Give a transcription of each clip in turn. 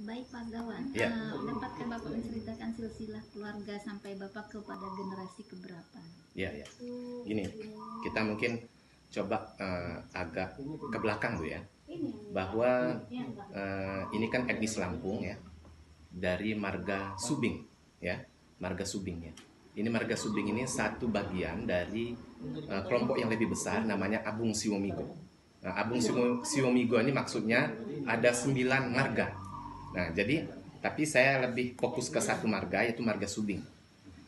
Baik Pak Gawan, Ya. dapatkah Bapak menceritakan silsilah keluarga sampai Bapak kepada generasi keberapa? Ya, ya. Gini, kita mungkin coba agak ke belakang Bu ya. Bahwa ini kan etnis Lampung ya, dari marga Subing ya, marga Subing ya. Ini marga Subing ini satu bagian dari kelompok yang lebih besar namanya Abung Siwomigo. Nah, Abung Siwomigo ini maksudnya ada 9 marga. Nah, jadi tapi saya lebih fokus ke satu marga, yaitu marga Subing.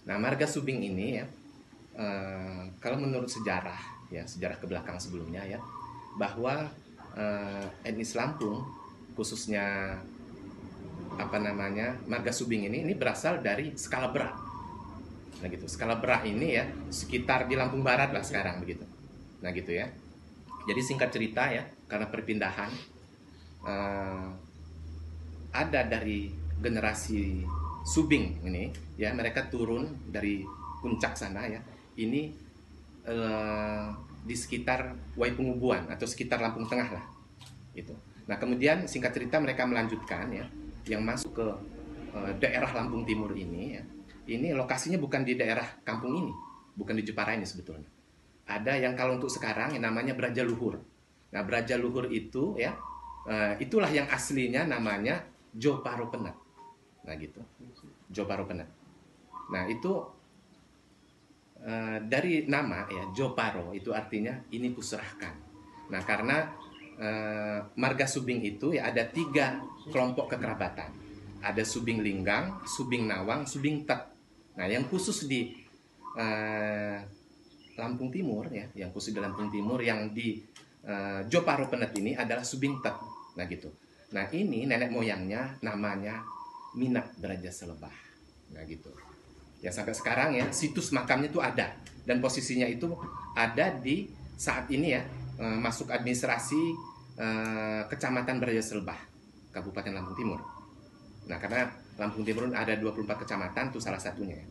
Nah, marga Subing ini ya, kalau menurut sejarah ya, sejarah ke belakang sebelumnya ya, bahwa etnis Lampung khususnya marga Subing ini berasal dari skala berat. Nah gitu, skala berat ini ya sekitar di Lampung Barat lah sekarang begitu. Nah gitu ya. Jadi singkat cerita ya, karena perpindahan ada dari generasi Subing ini ya, mereka turun dari puncak sana ya. Ini di sekitar Waipungubuan atau sekitar Lampung Tengah lah gitu. Nah kemudian singkat cerita mereka melanjutkan ya, yang masuk ke daerah Lampung Timur ini ya, ini lokasinya bukan di daerah kampung ini, bukan di Jepara ini sebetulnya. Ada yang kalau untuk sekarang yang namanya Brajaluhur. Nah Brajaluhur itu ya, itulah yang aslinya namanya Joparopenet. Nah gitu, Joparopenet. Nah itu dari nama ya Joparo itu artinya ini kuserahkan. Nah karena marga Subing itu ya ada 3 kelompok kekerabatan. Ada Subing Linggang, Subing Nawang, Subing Tet. Nah yang khusus di Lampung Timur ya, yang khusus di Lampung Timur yang di Joparopenet ini adalah Subing Tet. Nah gitu. Nah ini nenek moyangnya namanya Minak Brajaselebah. Nah gitu. Ya sampai sekarang ya situs makamnya itu ada, dan posisinya itu ada di saat ini ya masuk administrasi Kecamatan Brajaselebah, Kabupaten Lampung Timur. Nah karena Lampung Timur ada 24 kecamatan, itu salah satunya ya.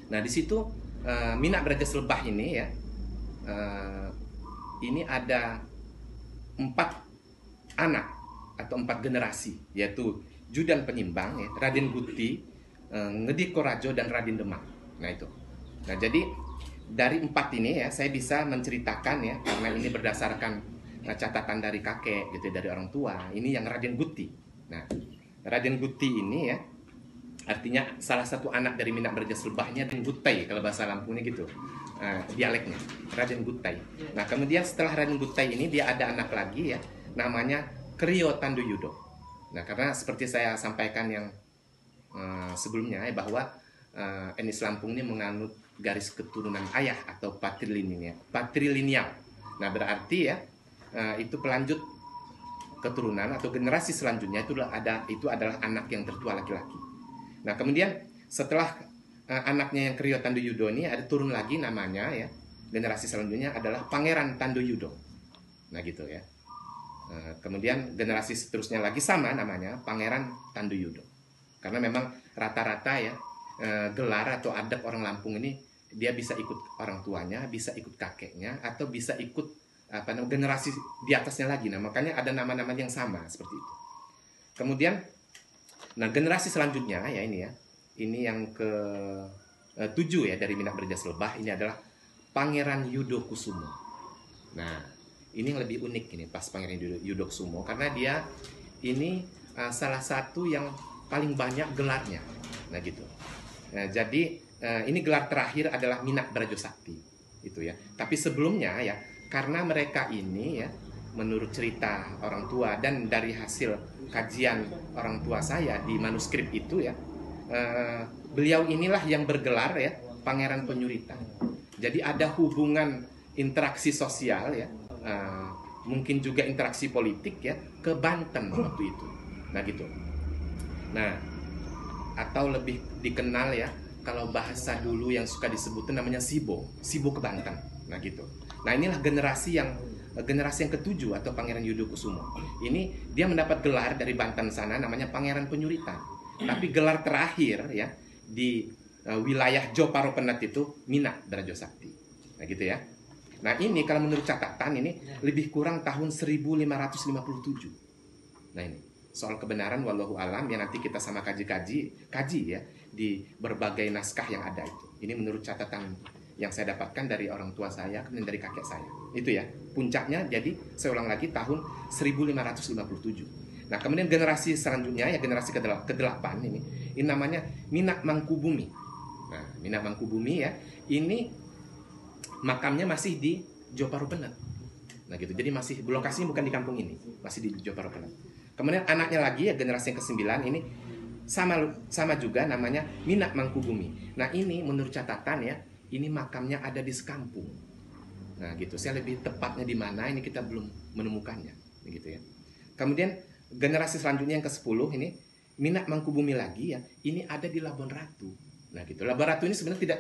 Nah di situ Minak Brajaselebah ini ya, ini ada 4 anak atau 4 generasi, yaitu Judan Penyimbang ya, Raden Guti, Ngedi Korajo, dan Raden Demak. Nah itu. Nah jadi dari 4 ini ya saya bisa menceritakan ya, karena ini berdasarkan catatan dari kakek gitu, dari orang tua. Ini yang Raden Guti. Nah Raden Guti ini ya artinya salah satu anak dari Minak Brajaselebahnya Raden Gutai, kalau bahasa Lampungnya gitu dialeknya, Raden Gutai. Nah kemudian setelah Raden Gutai ini dia ada anak lagi ya, namanya Kriyo Tanduyudo. Nah karena seperti saya sampaikan yang sebelumnya ya, bahwa etnis Lampung ini menganut garis keturunan ayah atau patrilineal. Nah berarti ya itu pelanjut keturunan atau generasi selanjutnya itu adalah anak yang tertua laki-laki. Nah kemudian setelah anaknya yang Kriyo Tanduyudo ini ada turun lagi namanya ya, generasi selanjutnya adalah Pangeran Tanduyudo. Nah gitu ya. Kemudian generasi seterusnya lagi sama namanya Pangeran Tanduyudo. Karena memang rata-rata ya gelar atau adab orang Lampung ini dia bisa ikut orang tuanya, bisa ikut kakeknya, atau bisa ikut generasi di atasnya lagi. Nah makanya ada nama-nama yang sama seperti itu. Kemudian nah generasi selanjutnya ya ini yang ke 7 ya dari Minak Brajaselebah, ini adalah Pangeran Yudo Kusumo. Nah ini yang lebih unik ini pas Pangeran Yudo Kusumo, karena dia ini salah satu yang paling banyak gelarnya. Nah gitu. Nah, jadi ini gelar terakhir adalah Minak Brajosakti itu ya. Tapi sebelumnya ya, karena mereka ini ya menurut cerita orang tua dan dari hasil kajian orang tua saya di manuskrip itu ya, beliau inilah yang bergelar ya Pangeran Penyuritan. Jadi ada hubungan interaksi sosial ya, mungkin juga interaksi politik ya ke Banten waktu itu. Nah gitu. Nah atau lebih dikenal ya kalau bahasa dulu yang suka disebut namanya Sibo ke Banten. Nah gitu. Nah inilah generasi yang ke-7 atau Pangeran Yudo Kusumo. Ini dia mendapat gelar dari Banten sana namanya Pangeran Penyuritan. Tapi gelar terakhir ya di wilayah Joparopenet itu Minak Brajosakti. Nah gitu ya. Nah ini kalau menurut catatan ini lebih kurang tahun 1557. Nah ini soal kebenaran wallahu alam yang nanti kita sama kaji ya di berbagai naskah yang ada itu. Ini menurut catatan yang saya dapatkan dari orang tua saya, kemudian dari kakek saya. Itu ya, puncaknya jadi saya ulang lagi tahun 1557. Nah, kemudian generasi selanjutnya ya generasi ke-8 ini namanya Minak Mangkubumi. Nah, Minak Mangkubumi ya, ini makamnya masih di Joparupenet. Nah, gitu. Jadi masih lokasinya bukan di kampung ini, masih di Joparupenet. Kemudian anaknya lagi ya generasi yang ke-9 ini sama juga namanya Minak Mangkubumi. Nah, ini menurut catatan ya, ini makamnya ada di sekampung. Nah, gitu. Saya lebih tepatnya di mana ini kita belum menemukannya, gitu ya. Kemudian generasi selanjutnya yang ke-10 ini Minak Mangkubumi lagi ya, ini ada di Labuan Ratu. Nah, gitu. Labuan Ratu ini sebenarnya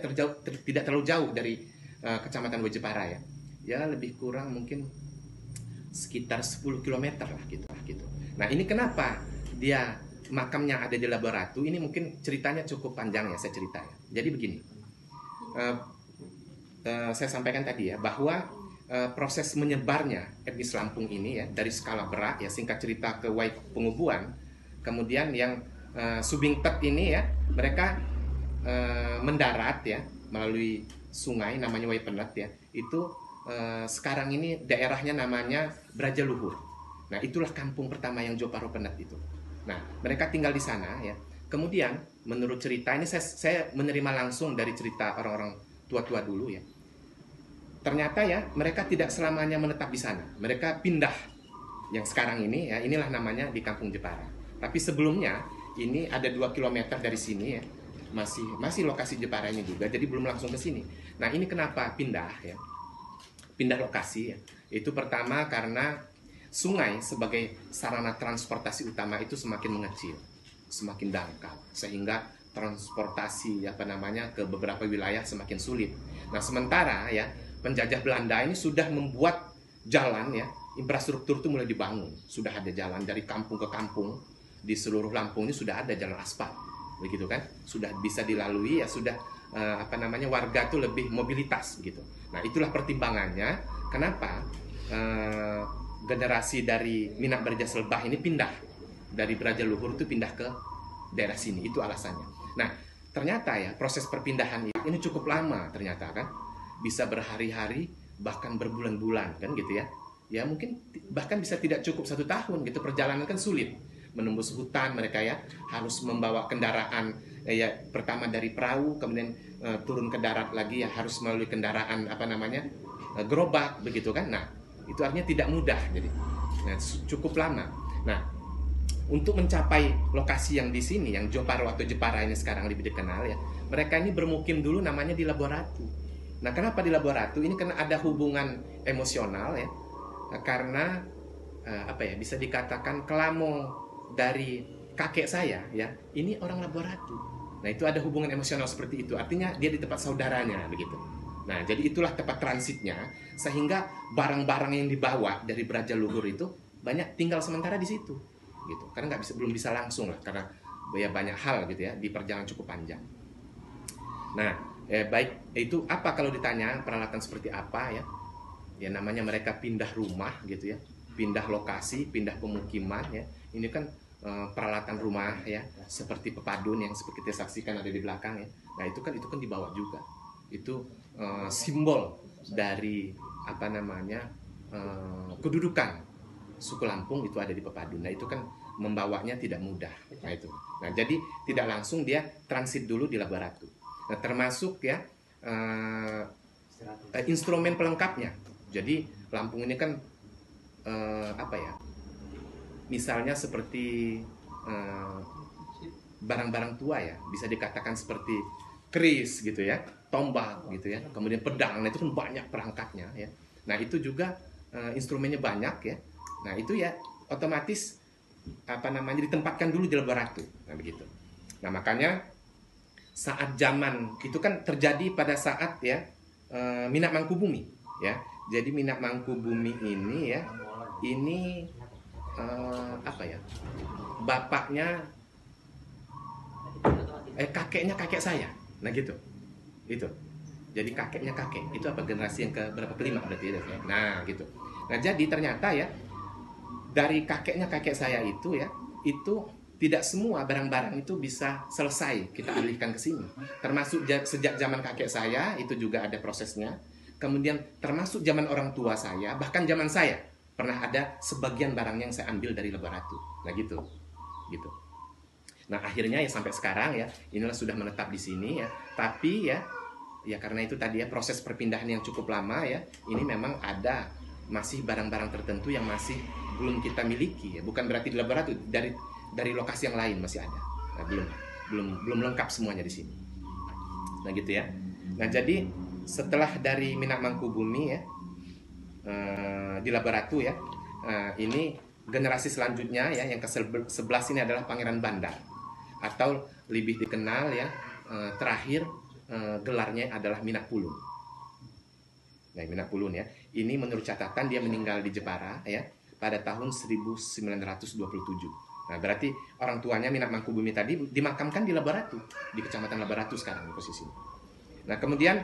tidak terlalu jauh dari Kecamatan Wejepara ya. Ya lebih kurang mungkin sekitar 10 km lah gitu. Nah, ini kenapa dia makamnya ada di Labuan Ratu? Ini mungkin ceritanya cukup panjang ya, saya cerita ya. Jadi begini. Saya sampaikan tadi ya bahwa proses menyebarnya etnis Lampung ini ya dari skala berat ya, singkat cerita ke Wai Pengubuan, kemudian yang Subingtet ini ya mereka mendarat ya melalui sungai namanya Wai Penet ya, itu sekarang ini daerahnya namanya Brajaluhur. Nah, itulah kampung pertama yang Joparupenet itu. Nah, mereka tinggal di sana ya. Kemudian menurut cerita ini saya menerima langsung dari cerita orang-orang tua-tua dulu ya. Ternyata ya mereka tidak selamanya menetap di sana. Mereka pindah yang sekarang ini ya, inilah namanya di Kampung Jepara. Tapi sebelumnya ini ada 2 km dari sini ya. Masih lokasi Jepara ini juga, jadi belum langsung ke sini. Nah, ini kenapa pindah ya? Pindah lokasi ya. Itu pertama karena sungai sebagai sarana transportasi utama itu semakin mengecil, semakin dangkal, sehingga transportasi ke beberapa wilayah semakin sulit. Nah, sementara ya penjajah Belanda ini sudah membuat jalan ya, infrastruktur itu mulai dibangun, sudah ada jalan dari kampung ke kampung di seluruh Lampung ini sudah ada jalan aspal, begitu kan? Sudah bisa dilalui ya, sudah warga tuh lebih mobilitas gitu. Nah, itulah pertimbangannya kenapa generasi dari Minak Brajaselbah ini pindah dari Brajaluhur itu pindah ke daerah sini, itu alasannya. Nah, ternyata ya proses perpindahan ini cukup lama ternyata kan, bisa berhari-hari bahkan berbulan-bulan kan gitu ya. Ya mungkin bahkan bisa tidak cukup 1 tahun gitu, perjalanan kan sulit, menembus hutan mereka ya, harus membawa kendaraan ya pertama dari perahu, kemudian turun ke darat lagi ya harus melalui kendaraan gerobak begitu kan. Nah, itu artinya tidak mudah, jadi cukup lama. Nah, untuk mencapai lokasi yang di sini, yang Joparo atau Jepara ini sekarang lebih dikenal ya, mereka ini bermukim dulu namanya di Labuan Ratu. Nah, kenapa di Labuan Ratu? Ini karena ada hubungan emosional ya, karena bisa dikatakan kelamo dari kakek saya ya, ini orang Labuan Ratu. Nah, itu ada hubungan emosional seperti itu, artinya dia di tempat saudaranya begitu. Nah, jadi itulah tempat transitnya, sehingga barang-barang yang dibawa dari Brajaluhur itu banyak tinggal sementara di situ, gitu. Karena belum bisa langsung lah, karena ya banyak hal gitu ya di perjalanan cukup panjang. Nah, baik itu apa kalau ditanya peralatan seperti apa ya? Ya namanya mereka pindah rumah gitu ya, pindah lokasi, pindah pemukiman ya. Ini kan peralatan rumah ya, seperti pepadun yang seperti kita saksikan ada di belakang ya. Nah, itu kan dibawa juga. Itu simbol dari kedudukan suku Lampung itu ada di Pepadun. Nah, itu kan membawanya tidak mudah. Nah, itu. Nah, jadi tidak langsung dia transit dulu di Labuan Ratu. Nah, termasuk ya instrumen pelengkapnya. Jadi Lampung ini kan misalnya seperti barang-barang tua ya, bisa dikatakan seperti keris gitu ya, tombak gitu ya, kemudian pedang. Nah, itu kan banyak perangkatnya ya. Nah, itu juga instrumennya banyak ya. Nah, itu ya otomatis ditempatkan dulu di Labuan Ratu. Nah, begitu. Nah, makanya saat zaman itu kan terjadi pada saat ya Minak Mangkubumi ya. Jadi Minak Mangkubumi ini ya, ini bapaknya kakeknya kakek saya. Nah, gitu. Itu. Jadi kakeknya kakek. Itu generasi yang kelima berarti ya. Nah, gitu. Nah, jadi ternyata ya dari kakeknya kakek saya itu ya, itu tidak semua barang-barang itu bisa selesai kita alihkan ke sini. Termasuk sejak zaman kakek saya itu juga ada prosesnya. Kemudian termasuk zaman orang tua saya, bahkan zaman saya pernah ada sebagian barang yang saya ambil dari Lebah Ratu. Nah gitu. Gitu. Nah, akhirnya ya sampai sekarang ya, inilah sudah menetap di sini ya. Tapi ya karena itu tadi ya proses perpindahan yang cukup lama ya. Ini memang ada masih barang-barang tertentu yang masih belum kita miliki ya. Bukan berarti di Lebah Ratu, dari lokasi yang lain masih ada. Nah, belum lengkap semuanya di sini. Nah, gitu ya. Nah, jadi setelah dari Minak Mangkubumi ya di Lebah Ratu ya, ini generasi selanjutnya ya yang ke-11 ini adalah Pangeran Bandar, atau lebih dikenal ya terakhir gelarnya adalah Minak Pulun. Nah, Minak Pulun ya, ini menurut catatan dia meninggal di Jepara ya pada tahun 1927. Nah, berarti orang tuanya Minak Mangkubumi tadi dimakamkan di Lebah Ratu, di Kecamatan Lebah Ratu sekarang posisinya. Nah, kemudian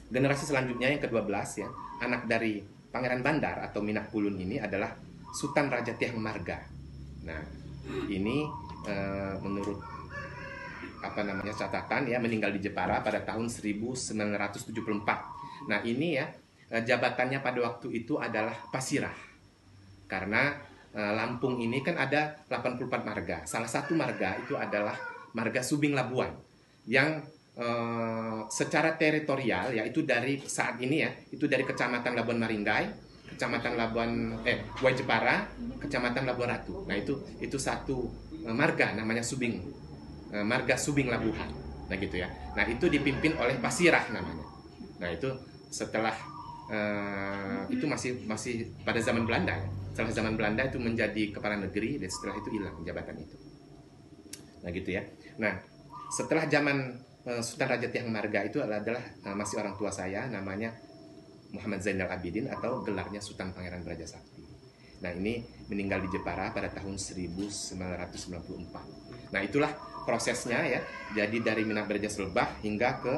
generasi selanjutnya yang ke-12 ya, anak dari Pangeran Bandar atau Minak Pulun ini adalah Sultan Raja Tiang Marga. Nah, ini menurut catatan ya meninggal di Jepara pada tahun 1974. Nah, ini ya jabatannya pada waktu itu adalah Pasirah. Karena Lampung ini kan ada 84 marga. Salah satu marga itu adalah marga Subing Labuan yang secara teritorial ya itu dari saat ini ya itu dari Kecamatan Labuan Maringgai, Kecamatan Way Jepara, Kecamatan Labuan Ratu. Nah, itu satu marga namanya Subing, marga Subing Labuhan. Nah, gitu ya. Nah, itu dipimpin oleh Pasirah namanya. Nah, itu setelah itu masih pada zaman Belanda ya. Setelah zaman Belanda itu menjadi kepala negeri dan setelah itu hilang jabatan itu. Nah, gitu ya. Nah, setelah zaman Sultan Raja Tiang Marga itu adalah masih orang tua saya namanya Muhammad Zainal Abidin atau gelarnya Sultan Pangeran Braja Sakti. Nah, ini meninggal di Jepara pada tahun 1994. Nah, itulah prosesnya ya. Jadi dari Minak Braja Selebah hingga ke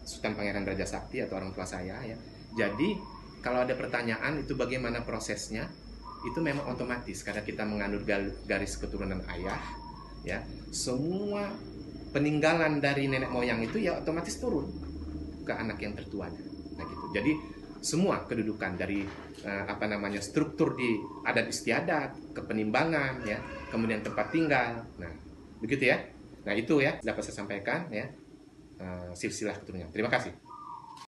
Sultan Pangeran Braja Sakti atau orang tua saya ya. Jadi kalau ada pertanyaan itu bagaimana prosesnya, itu memang otomatis karena kita menganut garis keturunan ayah ya. Semua peninggalan dari nenek moyang itu ya otomatis turun ke anak yang tertuanya. Nah, gitu. Jadi semua kedudukan dari struktur di adat istiadat, kepenimbangan ya, kemudian tempat tinggal. Nah, begitu ya. Nah, itu ya dapat saya sampaikan ya silsilah keturunan. Terima kasih.